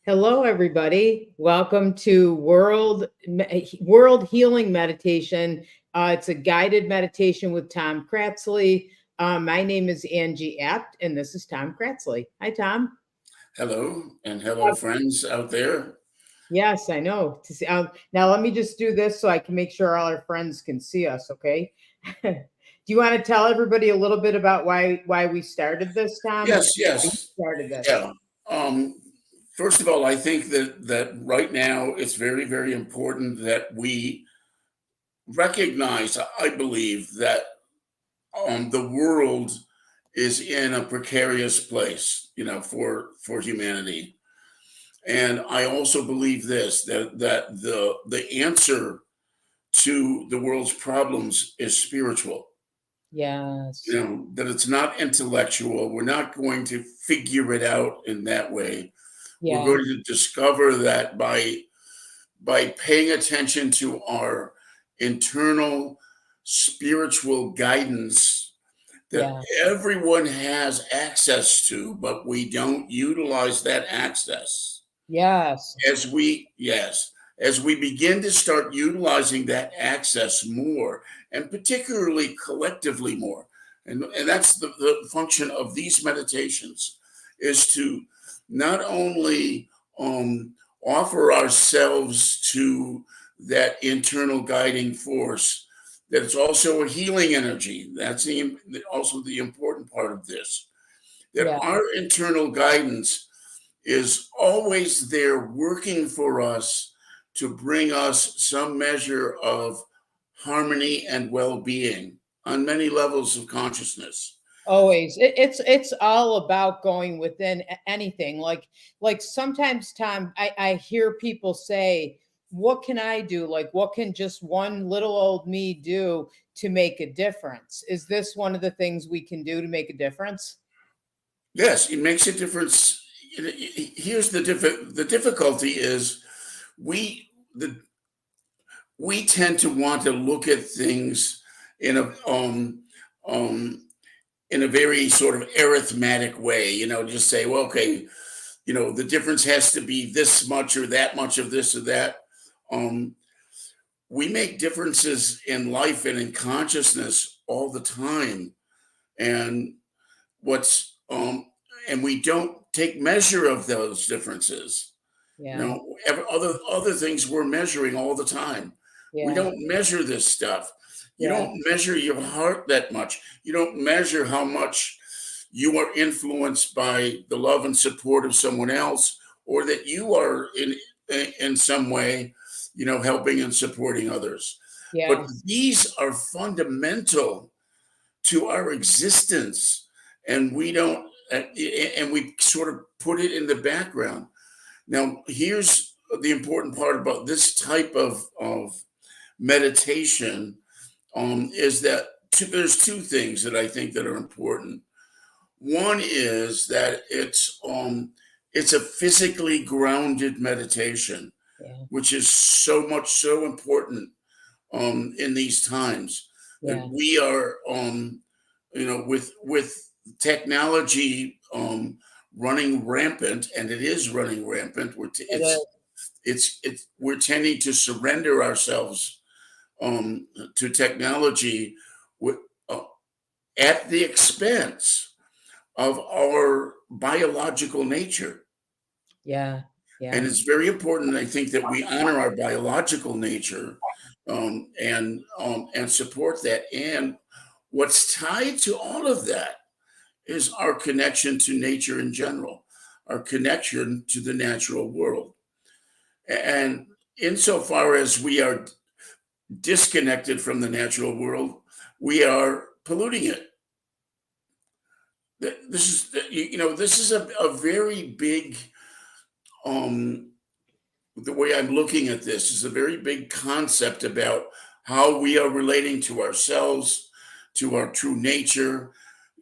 Hello, everybody. Welcome to World Healing Meditation. It's a guided meditation with Tom Cratsley. My name is Angie Abt, and this is Tom Cratsley. Hi, Tom. Hello, and hello, friends out there. Yes, I know. Now, let me just do this so I can make sure all our friends can see us. Okay. Do you want to tell everybody a little bit about why we started this, Tom? Yes, Why you yes, started this? yeah. Um, First of all, I think that right now it's very, very important that we recognize. I believe that the world is in a precarious place, for humanity, and I also believe this that the answer to the world's problems is spiritual. Yes. That it's not intellectual. We're not going to figure it out in that way. We're Yeah. going to discover that by paying attention to our internal spiritual guidance that Yeah. everyone has access to, but we don't utilize that access. Yes. As we begin to start utilizing that access more, and particularly collectively more, and that's the function of these meditations, is to not only offer ourselves to that internal guiding force, that it's also a healing energy. That's also the important part of this, that Yeah. our internal guidance is always there working for us to bring us some measure of harmony and well-being on many levels of consciousness. Always. It's all about going within anything. Like sometimes, Tom, I hear people say, "What can I do? Like, what can just one little old me do to make a difference?" Is this one of the things we can do to make a difference? Yes, it makes a difference. Here's the difficulty is we the we tend to want to look at things in a very sort of arithmetic way, just say, well, okay, the difference has to be this much or that much of this or that. Um, we make differences in life and in consciousness all the time, and what's and we don't take measure of those differences. Yeah. Other things we're measuring all the time. We Yeah. don't measure this stuff. You Yeah. don't measure your heart that much. You don't measure how much you are influenced by the love and support of someone else, or that you are in some way, helping and supporting others. But Yeah. these are fundamental to our existence, and we don't, and we sort of put it in the background. Now, here's the important part about this type of meditation, is that there's two things that I think that are important. One is that it's a physically grounded meditation, Yeah. which is so important in these times, that Yeah. we are with technology running rampant, and it is running rampant. It is. We're tending to surrender ourselves to technology with, uh, at the expense of our biological nature. Yeah. And Yeah. it's very important, I think, that we honor our biological nature, and support that. And what's tied to all of that is our connection to nature in general, our connection to the natural world. And insofar as we are disconnected from the natural world, we are polluting it. This is a very big, um, the way I'm looking at this is a very big concept about how we are relating to ourselves, to our true nature,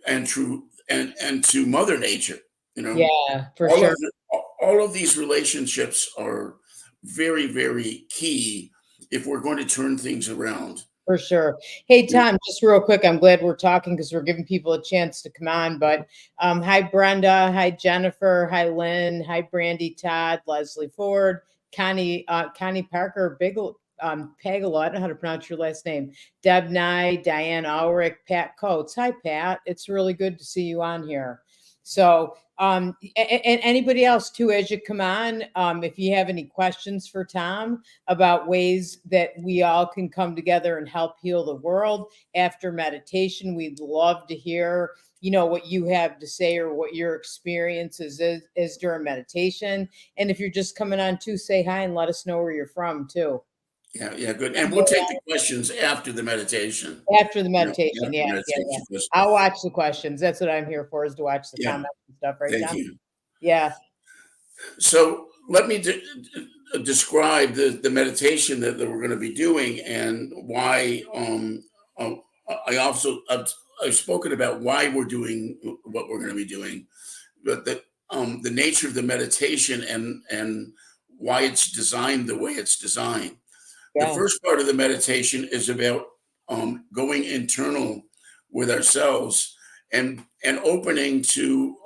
and to Mother Nature. You know, Yeah, for all sure. of the, all of these relationships are very, very key if we're going to turn things around. For sure. Hey, Tom, just real quick, I'm glad we're talking because we're giving people a chance to come on. But hi, Brenda. Hi, Jennifer. Hi, Lynn. Hi, Brandy, Todd, Leslie Ford, Connie Parker, Pagalo. I don't know how to pronounce your last name. Deb Nye, Diane Ulrich, Pat Coates. Hi, Pat. It's really good to see you on here. So, and anybody else too, as you come on, if you have any questions for Tom about ways that we all can come together and help heal the world after meditation, we'd love to hear, what you have to say or what your experiences is during meditation. And if you're just coming on too, say hi and let us know where you're from too. Yeah, good. And we'll take the questions after the meditation. After the meditation. After Yeah, the yeah, yeah. meditation. I'll watch the questions. That's what I'm here for, is to watch the Yeah, comments and stuff, right, thank Tom? you. Yeah. So let me describe the meditation that we're going to be doing and why. Uh, I've spoken about why we're doing what we're going to be doing, but the nature of the meditation and why it's designed the way it's designed. The Yeah. first part of the meditation is about going internal with ourselves and opening to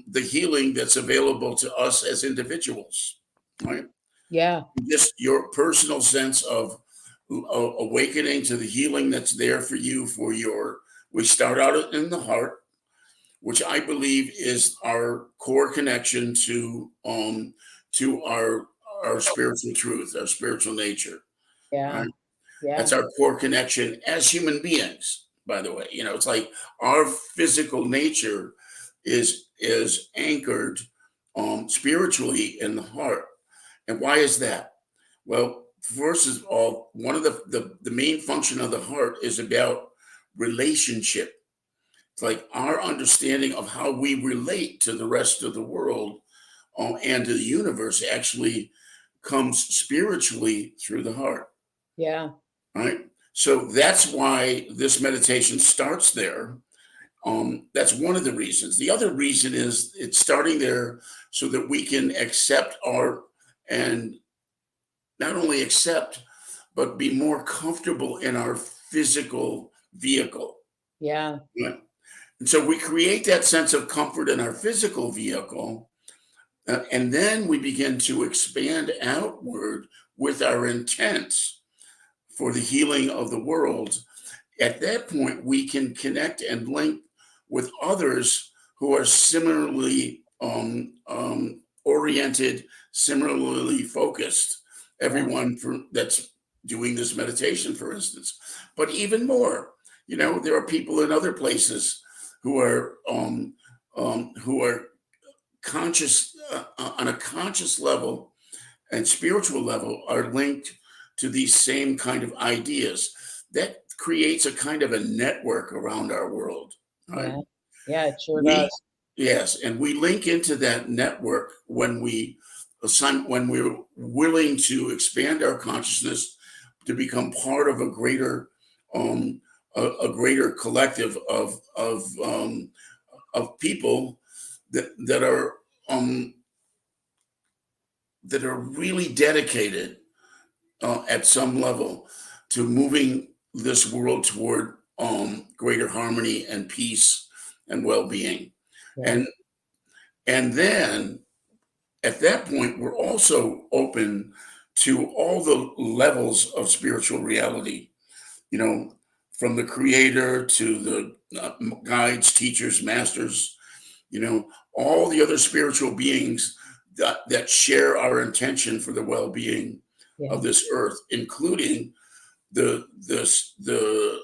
the healing that's available to us as individuals, right? Yeah. Just your personal sense of awakening to the healing that's there for you. We start out in the heart, which I believe is our core connection to our spiritual truth, our spiritual nature, Yeah. right? Yeah. That's our core connection as human beings, by the way. It's like our physical nature is anchored spiritually in the heart. And why is that? Well, first of all, one of the main function of the heart is about relationship. It's like our understanding of how we relate to the rest of the world and to the universe actually comes spiritually through the heart. Yeah. Right. So that's why this meditation starts there. That's one of the reasons. The other reason is it's starting there so that we can accept and not only accept, but be more comfortable in our physical vehicle. Yeah. Right? And so we create that sense of comfort in our physical vehicle. And then we begin to expand outward with our intents for the healing of the world. At that point, we can connect and link with others who are similarly oriented, similarly focused. Yeah. Everyone that's doing this meditation, for instance, but even more, there are people in other places who are conscious on a conscious level and spiritual level are linked to these same kind of ideas. That creates a kind of a network around our world. Right? Yeah. Yeah. It sure We does. Yes, and we link into that network when we're willing to expand our consciousness to become part of a greater a greater collective of people that are um, that are really dedicated at some level to moving this world toward greater harmony and peace and well-being. Yeah. And then at that point, we're also open to all the levels of spiritual reality, you know, from the creator to the guides, teachers, masters, all the other spiritual beings that share our intention for the well-being Yeah. of this earth, including the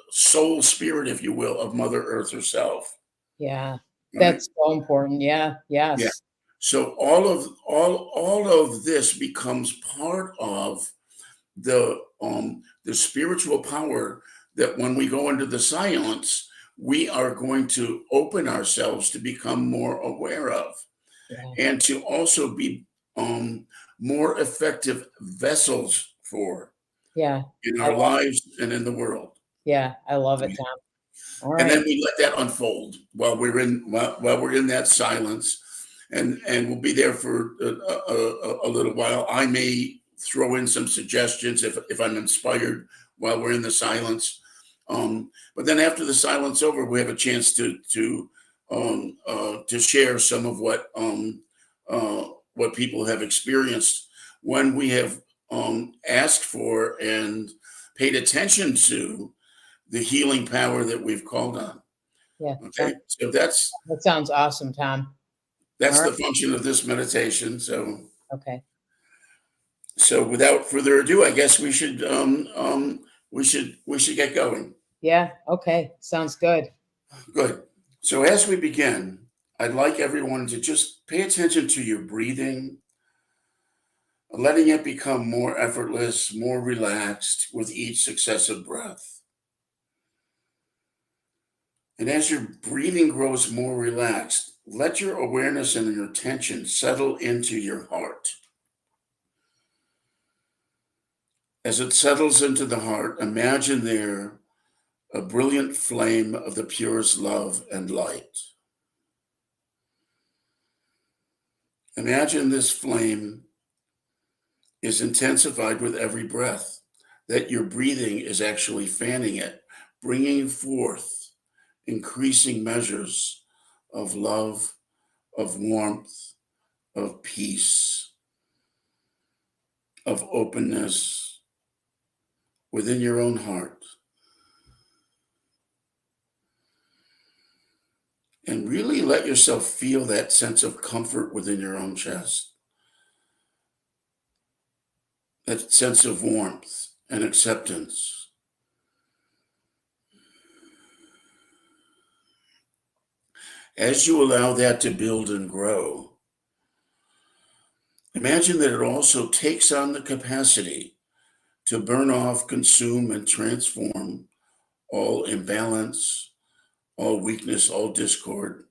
soul spirit, if you will, of Mother Earth herself. Yeah. Right? That's so important. Yeah. Yeah. Yes. So all of this becomes part of the spiritual power that when we go into the silence, we are going to open ourselves to become more aware of, Yeah. and to also be more effective vessels for Yeah. in I our love it. lives and in the world. Yeah. I love it, Tom. All And then right. we let that unfold while we're in that silence, and we'll be there for a little while. I may throw in some suggestions if I'm inspired while we're in the silence. But then after the silence over, we have a chance to share some of what people have experienced when we have asked for and paid attention to the healing power that we've called on. Yeah. Okay, so that's That sounds awesome, Tom. All the right. function of this meditation. Okay. So without further ado, I guess we should get going. Yeah. Okay. Sounds good. Good. So as we begin, I'd like everyone to just pay attention to your breathing, letting it become more effortless, more relaxed with each successive breath. And as your breathing grows more relaxed, let your awareness and your attention settle into your heart. As it settles into the heart, imagine there a brilliant flame of the purest love and light. Imagine this flame is intensified with every breath, that your breathing is actually fanning it, bringing forth increasing measures of love, of warmth, of peace, of openness within your own heart. And really let yourself feel that sense of comfort within your own chest, that sense of warmth and acceptance. As you allow that to build and grow, imagine that it also takes on the capacity to burn off, consume, and transform all imbalance, all weakness, all discord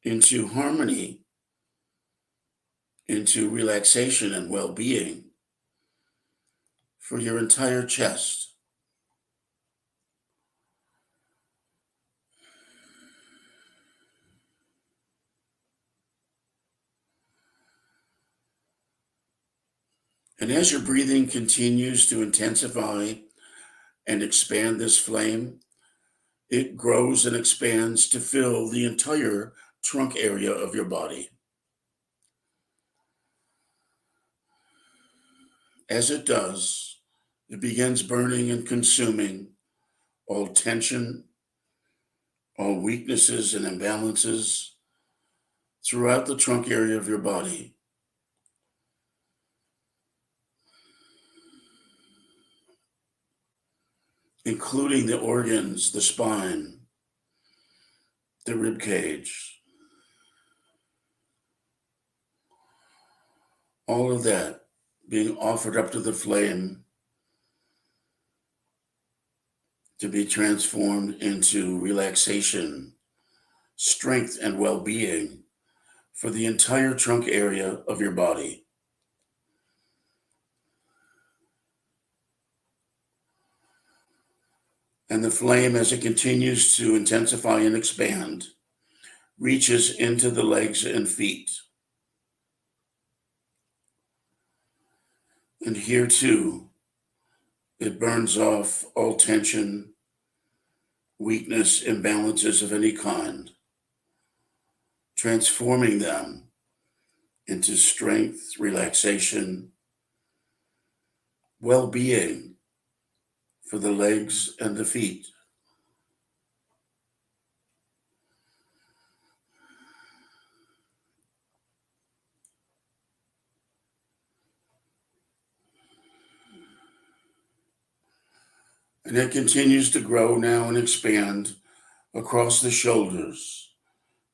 into harmony, into relaxation and well being for your entire chest. And as your breathing continues to intensify and expand this flame, it grows and expands to fill the entire trunk area of your body. As it does, it begins burning and consuming all tension, all weaknesses and imbalances throughout the trunk area of your body. Including the organs, the spine, the rib cage, all of that being offered up to the flame to be transformed into relaxation, strength, and well-being for the entire trunk area of your body. And the flame, as it continues to intensify and expand, reaches into the legs and feet. And here too, it burns off all tension, weakness, imbalances of any kind, transforming them into strength, relaxation, well-being for the legs and the feet. And it continues to grow now and expand across the shoulders,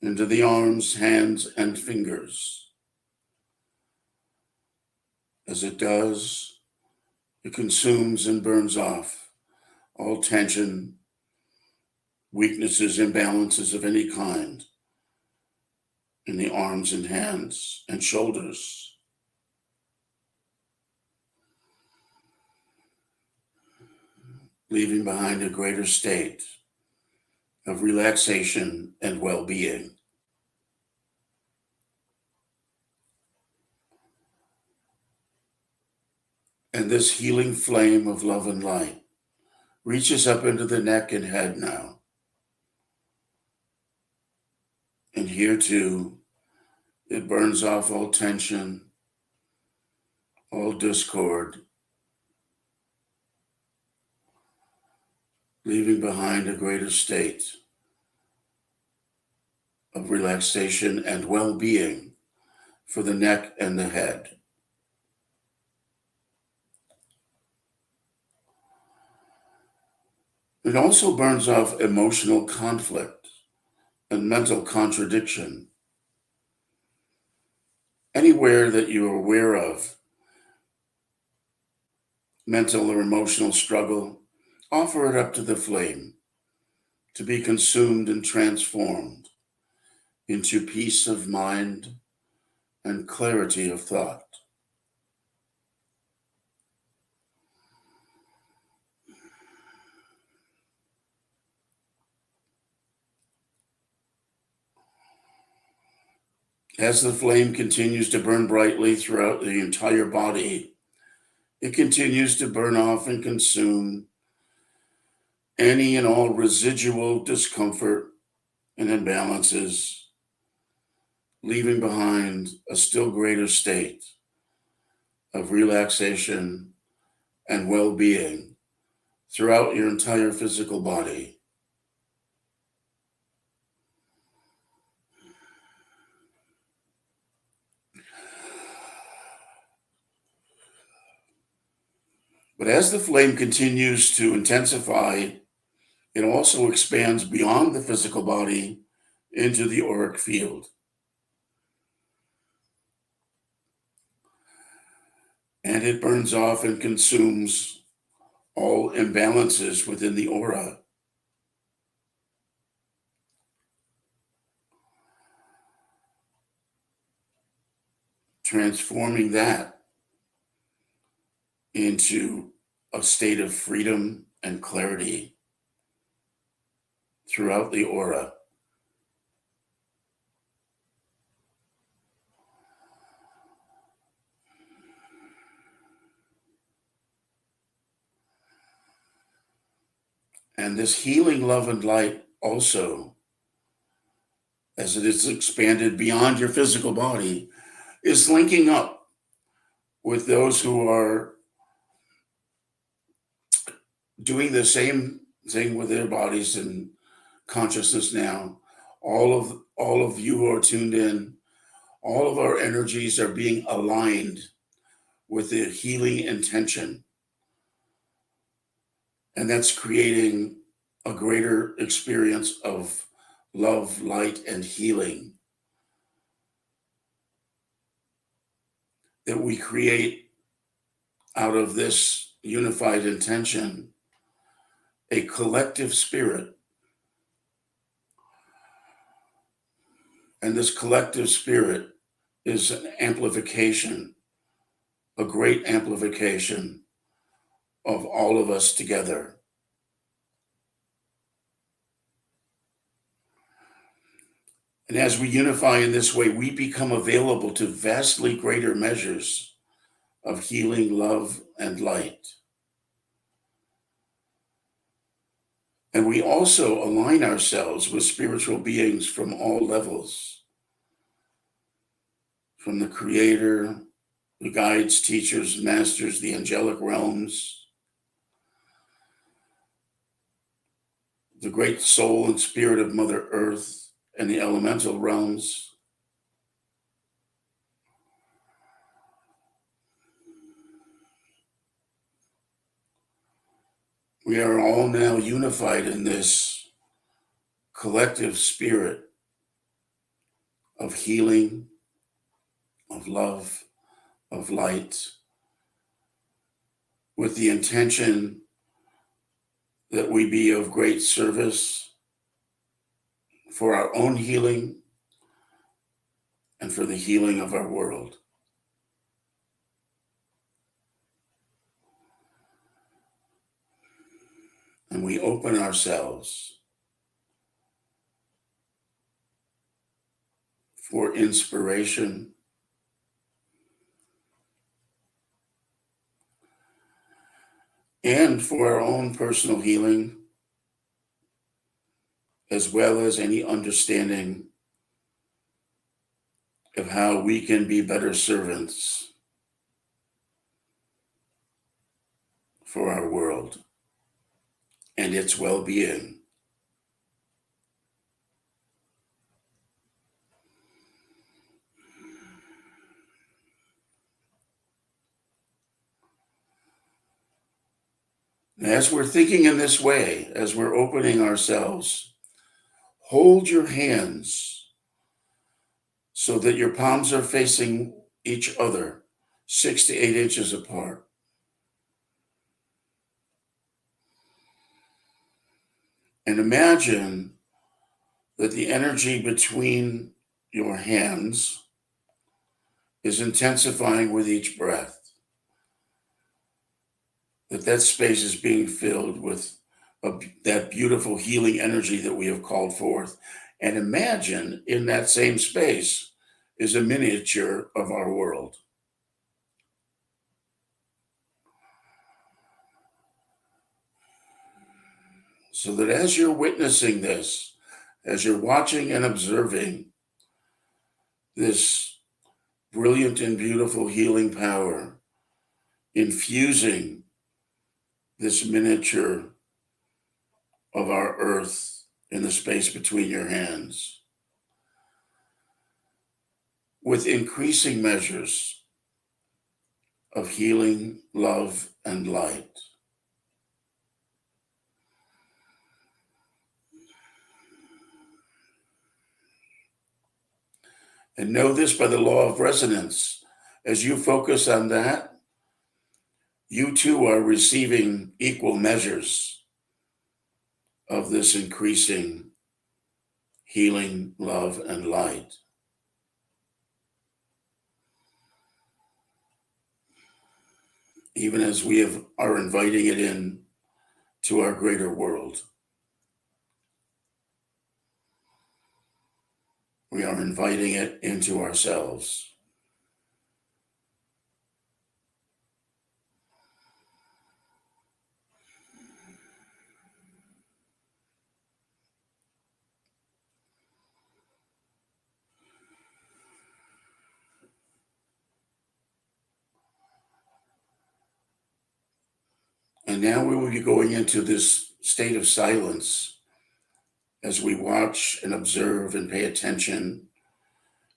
into the arms, hands, and fingers. As it does, it consumes and burns off all tension, weaknesses, imbalances of any kind in the arms and hands and shoulders. Leaving behind a greater state of relaxation and well-being. And this healing flame of love and light reaches up into the neck and head now. And here too, it burns off all tension, all discord, leaving behind a greater state of relaxation and well-being for the neck and the head. It also burns off emotional conflict and mental contradiction. Anywhere that you are aware of mental or emotional struggle, offer it up to the flame to be consumed and transformed into peace of mind and clarity of thought. As the flame continues to burn brightly throughout the entire body, it continues to burn off and consume any and all residual discomfort and imbalances, leaving behind a still greater state of relaxation and well-being throughout your entire physical body. But as the flame continues to intensify, it also expands beyond the physical body into the auric field. And it burns off and consumes all imbalances within the aura. Transforming that into a state of freedom and clarity throughout the aura. And this healing love and light also, as it is expanded beyond your physical body, is linking up with those who are doing the same thing with their bodies and consciousness now. All of you who are tuned in, all of our energies are being aligned with the healing intention. And that's creating a greater experience of love, light, and healing that we create out of this unified intention, a collective spirit. And this collective spirit is an amplification, a great amplification of all of us together. And as we unify in this way, we become available to vastly greater measures of healing, love, and light. And we also align ourselves with spiritual beings from all levels, from the Creator, the guides, teachers, masters, the angelic realms, the great soul and spirit of Mother Earth, and the elemental realms. We are all now unified in this collective spirit of healing, of love, of light, with the intention that we be of great service for our own healing and for the healing of our world. And we open ourselves for inspiration, and for our own personal healing, as well as any understanding of how we can be better servants for our world and its well-being. As we're thinking in this way, as we're opening ourselves, hold your hands so that your palms are facing each other, 6 to 8 inches apart. And imagine that the energy between your hands is intensifying with each breath, that space is being filled with that beautiful healing energy that we have called forth. And imagine in that same space is a miniature of our world. So that as you're witnessing this, as you're watching and observing this brilliant and beautiful healing power, infusing this miniature of our earth in the space between your hands, with increasing measures of healing, love, and light. And know this by the law of resonance. As you focus on that, you too are receiving equal measures of this increasing healing, love, and light. Even as we are inviting it in to our greater world. We are inviting it into ourselves. And now we will be going into this state of silence as we watch and observe and pay attention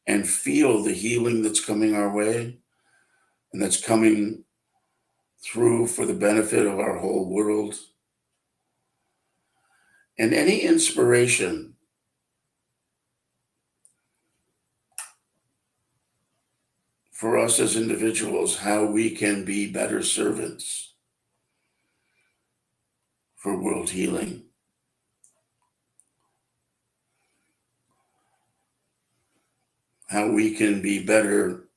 and feel the healing that's coming our way and that's coming through for the benefit of our whole world. And any inspiration for us as individuals, how we can be better servants for world healing. How we can be better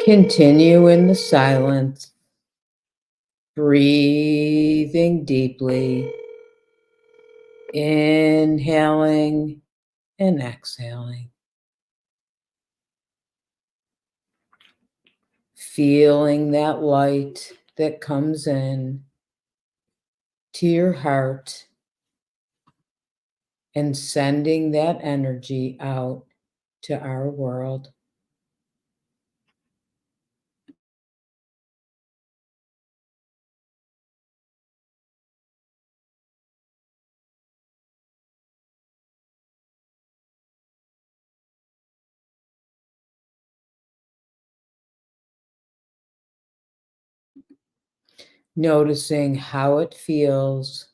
Continue in the silence, breathing deeply, inhaling and exhaling, feeling that light that comes in to your heart and sending that energy out to our world. Noticing how it feels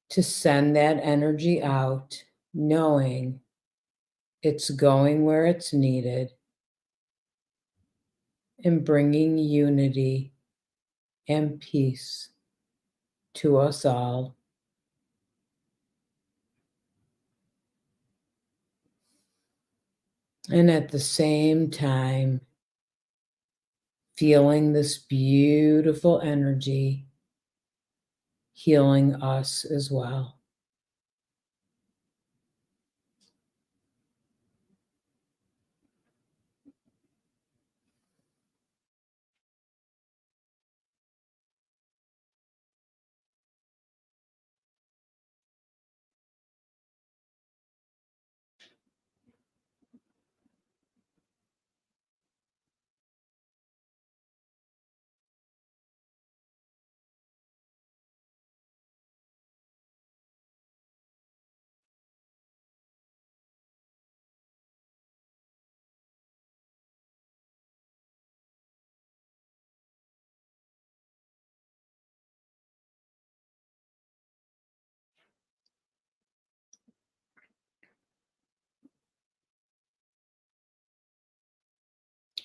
to send that energy out, knowing it's going where it's needed and bringing unity and peace to us all. And at the same time, feeling this beautiful energy healing us as well.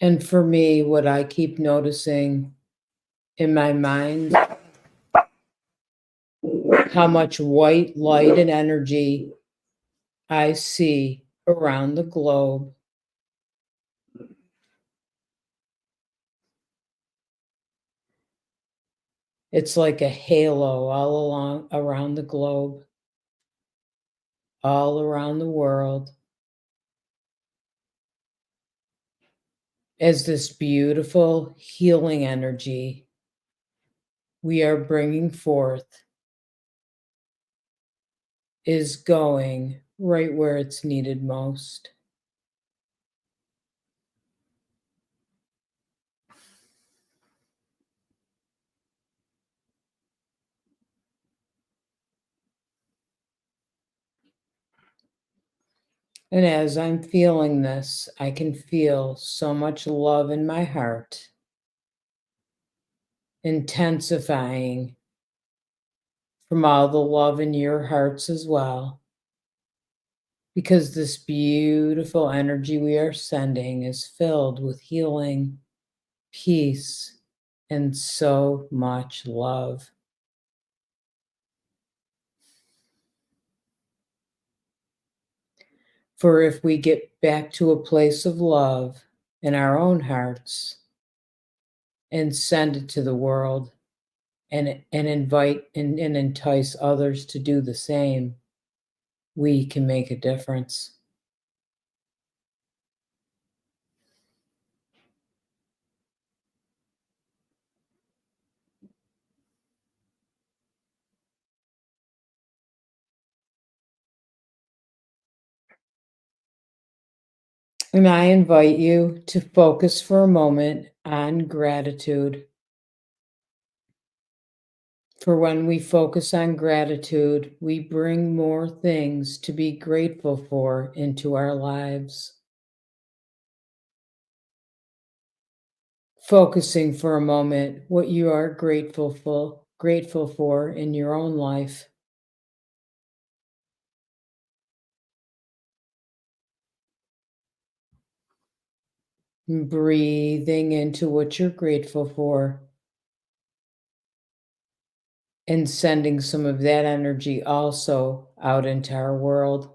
And for me, what I keep noticing in my mind, how much white light and energy I see around the globe. It's like a halo all along around the globe, all around the world, as this beautiful healing energy we are bringing forth is going right where it's needed most. And as I'm feeling this, I can feel so much love in my heart, intensifying from all the love in your hearts as well. Because this beautiful energy we are sending is filled with healing, peace, and so much love. For if we get back to a place of love in our own hearts and send it to the world and invite and entice others to do the same, we can make a difference. And I invite you to focus for a moment on gratitude. For when we focus on gratitude, we bring more things to be grateful for into our lives. Focusing for a moment what you are grateful for in your own life. And breathing into what you're grateful for and sending some of that energy also out into our world.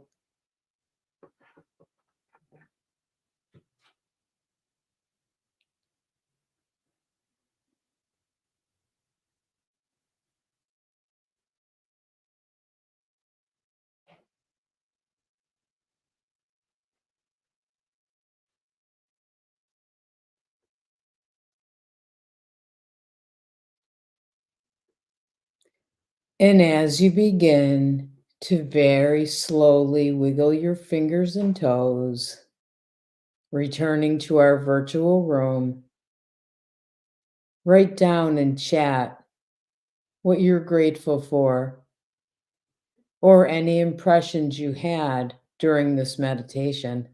And as you begin to very slowly wiggle your fingers and toes, returning to our virtual room, write down in chat what you're grateful for or any impressions you had during this meditation.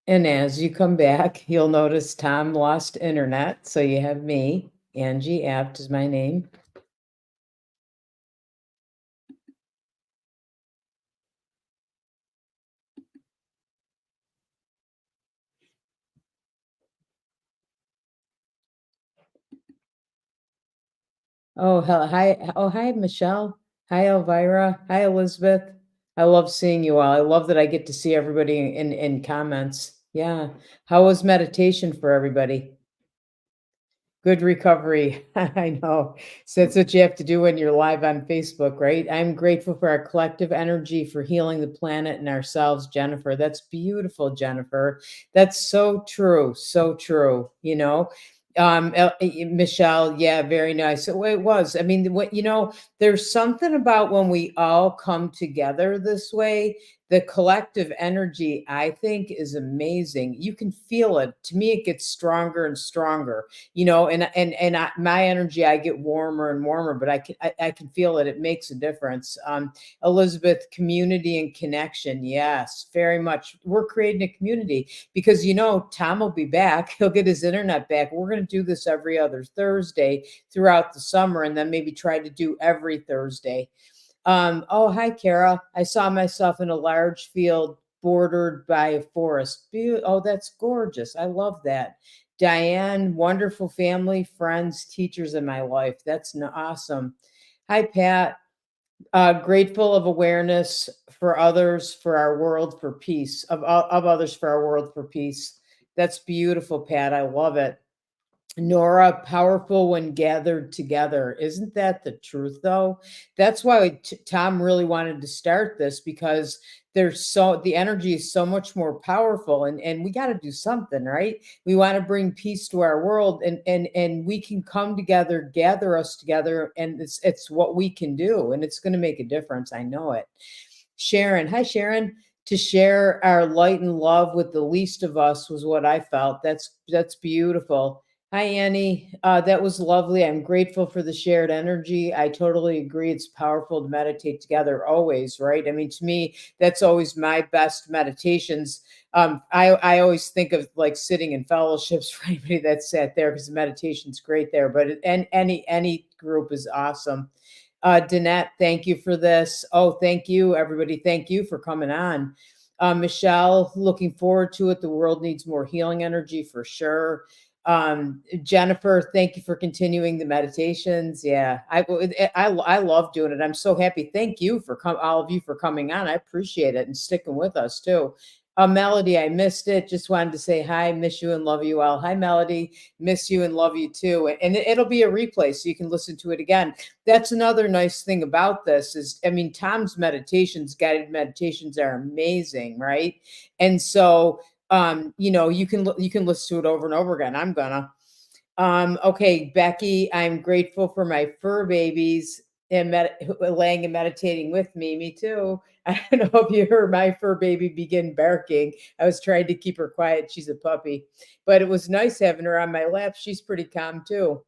And as you come back, you'll notice Tom lost internet. So you have me. Angie Abt is my name. Oh, hi. Oh, hi, Michelle. Hi, Elvira. Hi, Elizabeth. I love seeing you all. I love that I get to see everybody in comments. Yeah. How was meditation for everybody? Good recovery. I know. So that's what you have to do when you're live on Facebook, right? I'm grateful for our collective energy for healing the planet and ourselves, Jennifer. That's beautiful, Jennifer. That's so true. So true. Michelle, yeah, very nice. So it was. I mean, what there's something about when we all come together this way, the collective energy, I think, is amazing. You can feel it. To me, it gets stronger and stronger, my energy, I get warmer and warmer, but I can feel it. It makes a difference. Elizabeth, community and connection, yes, very much. We're creating a community because Tom will be back. He'll get his internet back. We're going to do this every other Thursday throughout the summer, and then maybe try to do every Thursday. Oh, hi, Kara. I saw myself in a large field bordered by a forest. Oh, that's gorgeous. I love that. Diane, wonderful family, friends, teachers in my life. That's awesome. Hi, Pat. Grateful of awareness for others, for our world, for peace, of others, for our world, for peace. That's beautiful, Pat. I love it. Nora, powerful when gathered together. Isn't that the truth, though? That's why Tom really wanted to start this because the energy is so much more powerful, and we got to do something, right? We want to bring peace to our world, and we can come together, gather us together, and it's what we can do, and it's going to make a difference. I know it. Sharon, hi, Sharon. To share our light and love with the least of us was what I felt. That's beautiful. Hi, Annie. That was lovely. I'm grateful for the shared energy. I totally agree. It's powerful to meditate together always, right? I mean, to me, that's always my best meditations. I always think of like sitting in fellowships for anybody that sat there because the meditation's great there, but any group is awesome. Danette, thank you for this. Oh, thank you, everybody. Thank you for coming on. Michelle, looking forward to it. The world needs more healing energy for sure. Jennifer, thank you for continuing the meditations. Yeah, I love doing it. I'm so happy. Thank you for all of you for coming on. I appreciate it and sticking with us too. Melody, I missed it. Just wanted to say hi, miss you and love you all. Hi, Melody, miss you and love you too. And it'll be a replay so you can listen to it again. That's another nice thing about this is, I mean, Tom's meditations, guided meditations are amazing, right? And so you can listen to it over and over again. I'm gonna. Okay, Becky, I'm grateful for my fur babies and laying and meditating with me. Me too. I don't know if you heard my fur baby begin barking. I was trying to keep her quiet. She's a puppy, but it was nice having her on my lap. She's pretty calm too.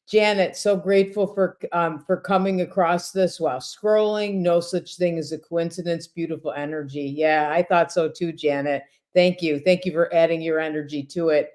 Janet, so grateful for coming across this while scrolling. No such thing as a coincidence. Beautiful energy. Yeah, I thought so too, Janet. Thank you. Thank you for adding your energy to it.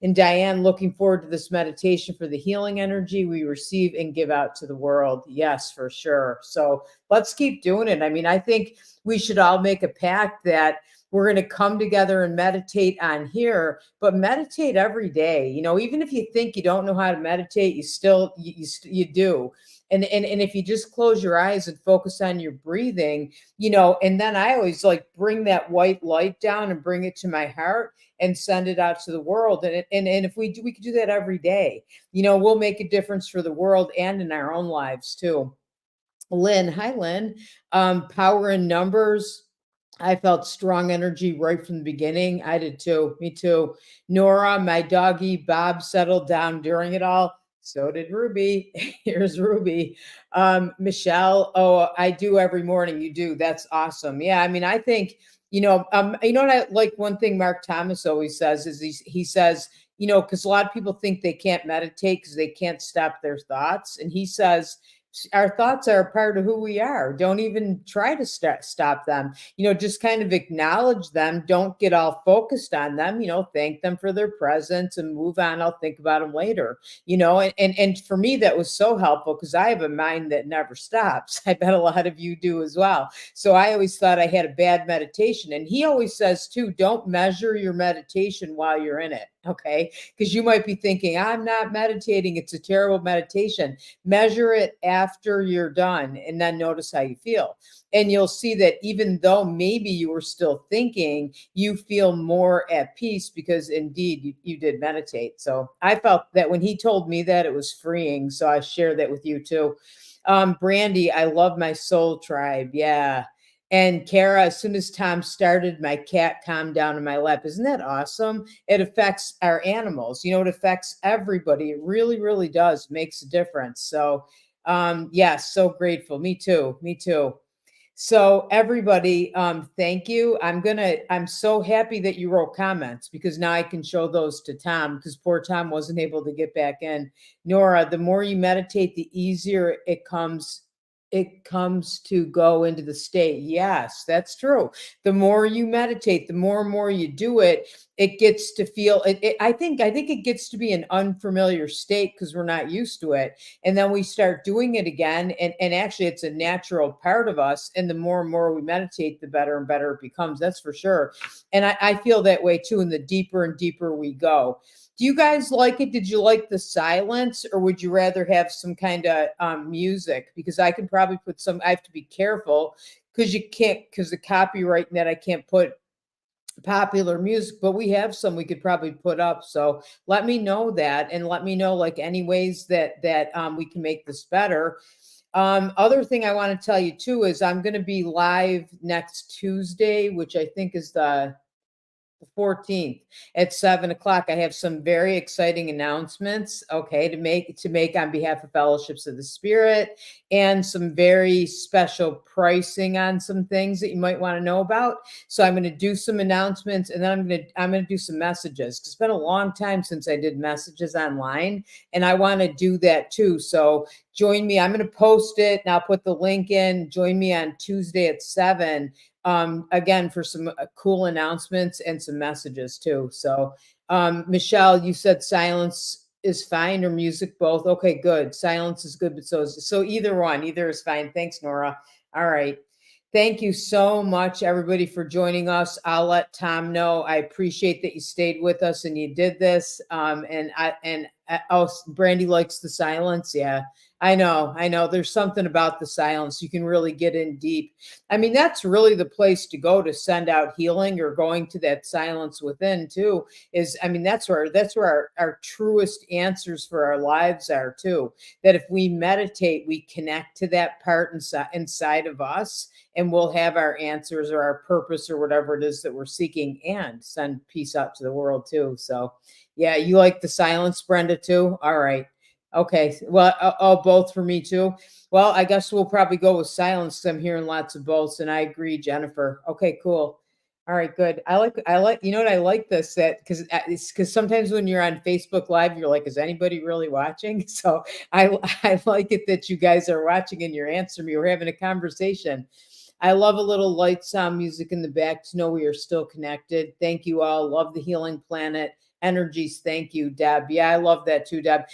And Diane, looking forward to this meditation for the healing energy we receive and give out to the world. Yes, for sure. So let's keep doing it. I mean, I think we should all make a pact that we're going to come together and meditate on here, but meditate every day. Even if you think you don't know how to meditate, you still you do. And if you just close your eyes and focus on your breathing, and then I always like bring that white light down and bring it to my heart and send it out to the world. And if we could do that every day, we'll make a difference for the world and in our own lives too. Lynn, hi Lynn. Power in numbers. I felt strong energy right from the beginning. I did too. Me too. Nora, my doggy, Bob settled down during it all. So did Ruby. Here's Ruby. Michelle, oh, I do every morning. You do. That's awesome. Yeah, I mean, I think, you know what I like one thing Mark Thomas always says is he says, because a lot of people think they can't meditate because they can't stop their thoughts. And he says, our thoughts are a part of who we are. Don't even try to stop them. Just kind of acknowledge them. Don't get all focused on them. Thank them for their presence and move on. I'll think about them later. And for me, that was so helpful because I have a mind that never stops. I bet a lot of you do as well. So I always thought I had a bad meditation. And he always says, too, don't measure your meditation while you're in it. Okay. Because you might be thinking, I'm not meditating. It's a terrible meditation. Measure it after you're done and then notice how you feel. And you'll see that even though maybe you were still thinking, you feel more at peace because indeed you did meditate. So I felt that when he told me that, it was freeing. So I share that with you too. Brandy, I love my soul tribe. Yeah. And Kara, as soon as Tom started, my cat calmed down in my lap. Isn't that awesome? It affects our animals. It affects everybody. It really, really does. Makes a difference. So, yes, so grateful. Me too. Me too. So everybody, thank you. I'm so happy that you wrote comments because now I can show those to Tom because poor Tom wasn't able to get back in. Nora, the more you meditate, the easier it comes to go into the state. Yes, that's true. The more you meditate, the more and more you do it, it gets to feel I think it gets to be an unfamiliar state because we're not used to it. And then we start doing it again. And actually it's a natural part of us. And the more and more we meditate, the better and better it becomes. That's for sure. And I feel that way too. And the deeper and deeper we go. Do you guys like it? Did you like the silence or would you rather have some kind of music? Because I could probably put some, I have to be careful because you can't, because the copyright net, I can't put popular music, but we have some we could probably put up. So let me know that and let me know like any ways that we can make this better. Other thing I want to tell you too is I'm going to be live next Tuesday, which I think is the 14th at 7 o'clock. I have some very exciting announcements, okay, to make on behalf of Fellowships of the Spirit and some very special pricing on some things that you might want to know about. So I'm going to do some announcements and then I'm going to do some messages. It's been a long time since I did messages online and I want to do that too. So join me. I'm going to post it and I'll put the link in. Join me on Tuesday at 7 again for some cool announcements and some messages too. So, Michelle, you said silence is fine or music both. Okay, good. Silence is good, but so either one, either is fine. Thanks, Nora. All right. Thank you so much, everybody, for joining us. I'll let Tom know. I appreciate that you stayed with us and you did this. Oh, Brandy likes the silence. Yeah, I know. There's something about the silence. You can really get in deep. I mean, that's really the place to go to send out healing or going to that silence within too. I mean, that's where our truest answers for our lives are too. That if we meditate, we connect to that part inside of us and we'll have our answers or our purpose or whatever it is that we're seeking and send peace out to the world too. So yeah, you like the silence, Brenda, too? All right. Okay. Well, both for me too. Well, I guess we'll probably go with silence. I'm hearing lots of both, and I agree, Jennifer. Okay, cool. All right, good. You know what I like this that because sometimes when you're on Facebook Live, you're like, is anybody really watching? So I like it that you guys are watching and you're answering me. We're having a conversation. I love a little light sound music in the back to know we are still connected. Thank you all. Love the Healing Planet energies. Thank you, Deb. Yeah, I love that too, Deb.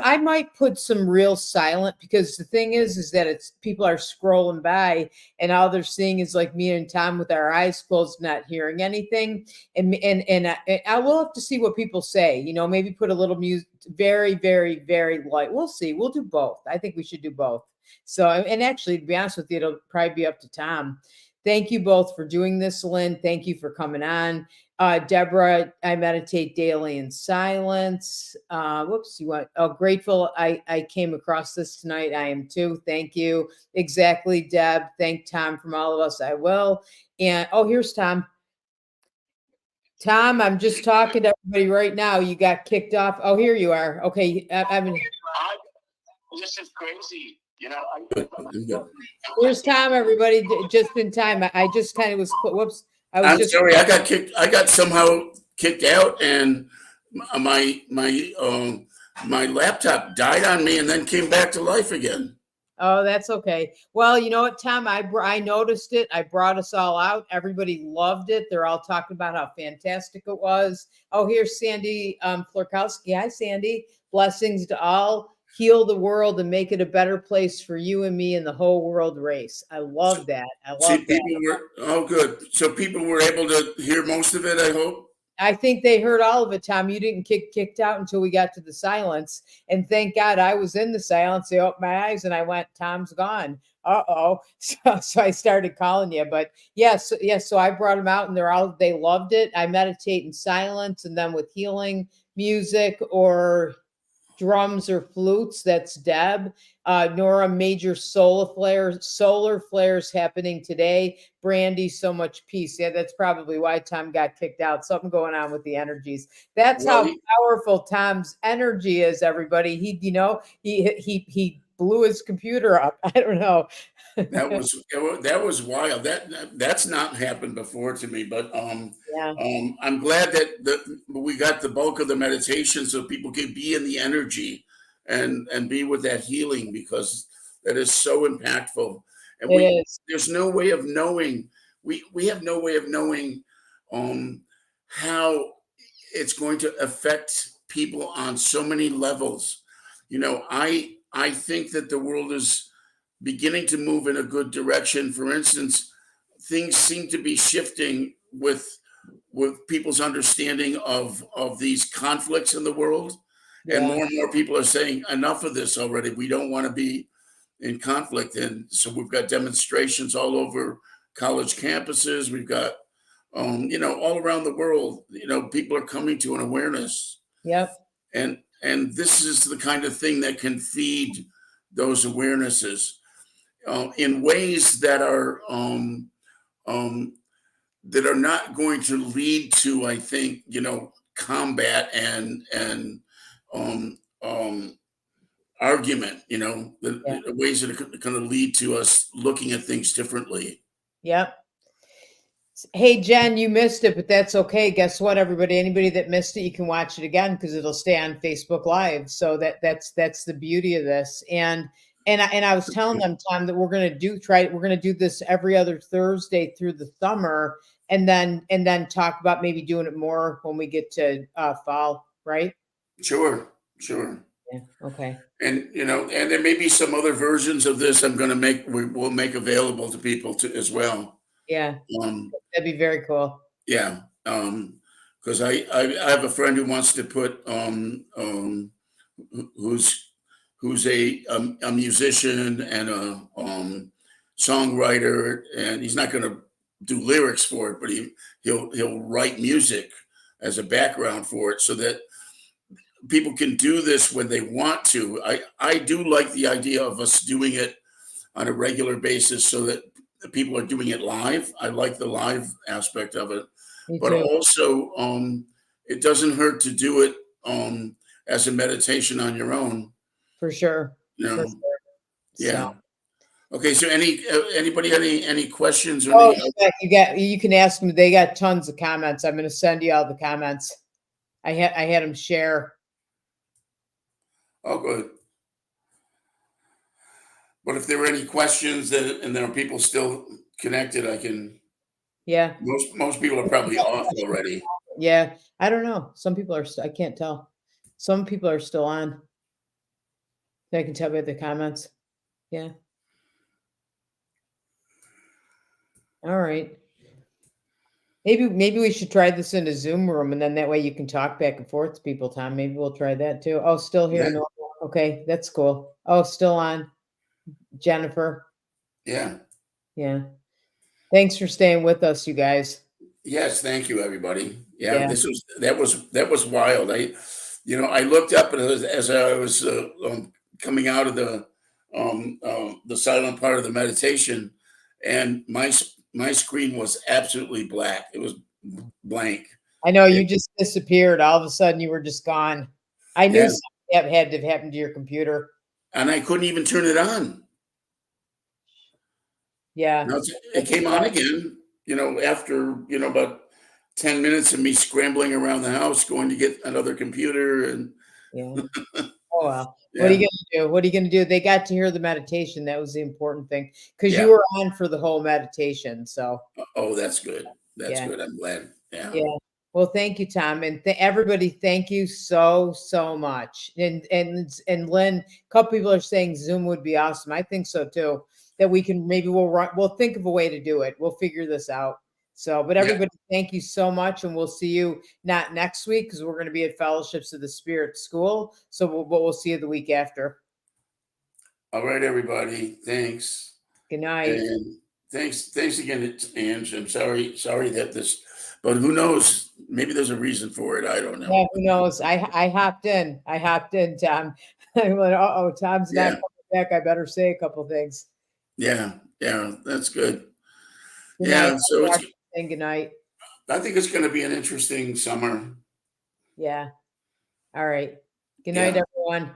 I might put some real silent because the thing is that it's people are scrolling by and all they're seeing is like me and Tom with our eyes closed, not hearing anything. And I will have to see what people say. Maybe put a little music, very, very, very light. We'll see. We'll do both. I think we should do both. So, and actually, to be honest with you, it'll probably be up to Tom. Thank you both for doing this, Lynn. Thank you for coming on. Deborah, I meditate daily in silence. Whoops, you want, oh, grateful. I came across this tonight. I am too. Thank you. Exactly, Deb. Thank Tom from all of us. I will. And oh, here's Tom. Tom, I'm just talking to everybody right now. You got kicked off. Oh, here you are. Okay. I mean, this is crazy. here's Tom, everybody, just in time. I just kind of was, whoops. I'm sorry. I got kicked. I got somehow kicked out, and my laptop died on me, and then came back to life again. Oh, that's okay. Well, you know what, Tom? I noticed it. I brought us all out. Everybody loved it. They're all talking about how fantastic it was. Oh, here's Sandy Florkowski. Hi, Sandy. Blessings to all. Heal the world and make it a better place for you and me and the whole world race. I love that. I love that. Good. So people were able to hear most of it, I hope. I think they heard all of it, Tom. You didn't get kicked out until we got to the silence. And thank God I was in the silence. I opened my eyes and I went, Tom's gone. Uh-oh. So I started calling you. But yes, so I brought them out and they loved it. I meditate in silence and then with healing music or drums or flutes. That's Deb. Nora, major solar flares happening today. Brandy, so much peace. Yeah, that's probably why Tom got kicked out. Something going on with the energies. That's how powerful Tom's energy is, everybody. He blew his computer up. I don't know. That was wild. That's not happened before to me, but I'm glad that we got the bulk of the meditation so people can be in the energy and be with that healing, because that is so impactful. And there's no way of knowing. We have no way of knowing how it's going to affect people on so many levels. I think that the world is beginning to move in a good direction. For instance, things seem to be shifting with people's understanding of these conflicts in the world. Yeah. And more people are saying, enough of this already. We don't want to be in conflict. And so we've got demonstrations all over college campuses. We've got, all around the world, people are coming to an awareness. Yep. And this is the kind of thing that can feed those awarenesses in ways that are not going to lead to, I think, combat and argument. The ways that are going to lead to us looking at things differently. Yep. Hey, Jen, you missed it, but that's okay. Guess what, everybody? Anybody that missed it, you can watch it again because it'll stay on Facebook Live. So that's the beauty of this. And I was telling them, Tom, that we're gonna do this every other Thursday through the summer, and then talk about maybe doing it more when we get to fall, right? Sure. Yeah. Okay. And and there may be some other versions of this we'll make available to people as well. Yeah. That'd be very cool. Yeah. Because I have a friend who wants to put who's a musician and a songwriter, and he's not going to do lyrics for it, but he'll write music as a background for it, so that people can do this when they want to. I do like the idea of us doing it on a regular basis, so that people are doing it live. I like the live aspect of it, but also it doesn't hurt to do it as a meditation on your own. For sure. For sure. Yeah. So. Okay. So anybody have any questions? Or you can ask them. They got tons of comments. I'm going to send you all the comments. I had them share. Oh, good. But if there are any questions and there are people still connected, I can. Yeah. Most people are probably off already. Yeah. I don't know. Some people are. I can't tell. Some people are still on. I can tell by the comments. Yeah. All right. Maybe we should try this in a Zoom room, and then that way you can talk back and forth to people, Tom. Maybe we'll try that too. Oh, still here. Yeah. Okay, that's cool. Oh, still on. Jennifer. Yeah. Yeah. Thanks for staying with us, you guys. Yes, thank you, everybody. Yeah, Yeah. that was wild. I looked up and as I was coming out of the silent part of the meditation, and my screen was absolutely black. It was blank. I know It, you just disappeared. All of a sudden, you were just gone. I knew yeah, something had to have happened to your computer. and I couldn't even turn it on. Yeah. Now it came on again. After about 10 minutes of me scrambling around the house, going to get another computer, and Yeah. Oh, well. What are you yeah, gonna do? What are you gonna do? They got to hear the meditation. That was the important thing because you yeah. were on for the whole meditation. So, Oh, that's good. That's yeah. good. I'm glad. Yeah. Yeah. Well, thank you, Tom, and everybody. Thank you so much. And Lynn, a couple people are saying Zoom would be awesome. I think so too. That we can maybe we'll think of a way to do it. We'll figure this out. So, but Yeah. everybody, thank you so much, and we'll see you not next week because we're going to be at Fellowships of the Spirit School. So, we'll see you the week after. All right, everybody. Thanks. Good night. And thanks again, Ange. I'm sorry that but who knows? Maybe there's a reason for it. I don't know. Yeah, who knows? I hopped in. I hopped in, Tom. I went, uh-oh, Tom's not Yeah. coming back. I better say a couple things. Yeah. Yeah. That's good. Good night. Yeah. So And good night. I think it's going to be an interesting summer. Yeah. All right. Good night, Yeah. everyone.